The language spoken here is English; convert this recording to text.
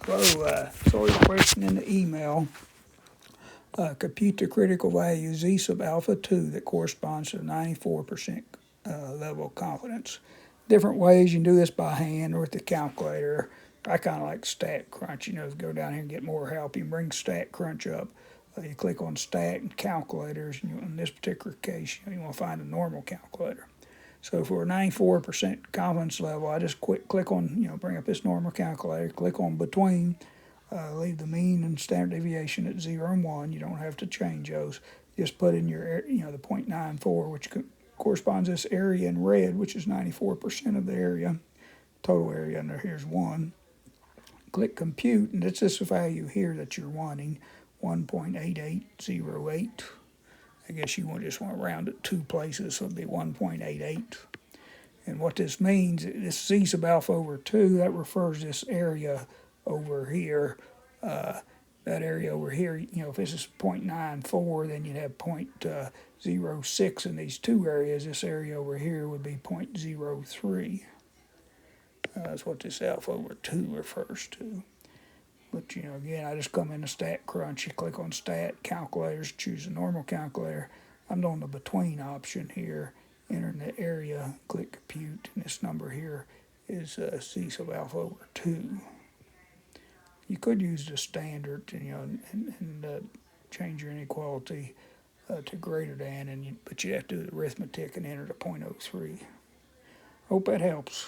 Saw your question in the email. Compute the critical value Z sub alpha 2 that corresponds to 94% level of confidence. Different ways you can do this by hand or with the calculator. I kind of like Stat Crunch. Go down here and get more help. You can bring Stat Crunch up. You click on Stat and Calculators, and in this particular case, you want to find a normal calculator. So for a 94% confidence level, I just click on, bring up this normal calculator, click on between, leave the mean and standard deviation at 0 and 1. You don't have to change those. Just put in your, the 0.94, which corresponds to this area in red, which is 94% of the area. Total area under here is 1. Click compute, and it's this value here that you're wanting, 1.8808. I guess you just want to round it 2 places, so it'll be 1.88. And what this means, this Z sub alpha over 2, that refers to this area over here. That area over here, if this is 0.94, then you'd have 0.06 in these two areas. This area over here would be 0.03. That's what this alpha over 2 refers to. But, again, I just come into Stat Crunch. You click on Stat, Calculators, choose a normal calculator. I'm doing the between option here, entering the area, click compute, and this number here is Z sub alpha over 2. You could use the standard, and change your inequality to greater than, but you have to do the arithmetic and enter the 0.03. Hope that helps.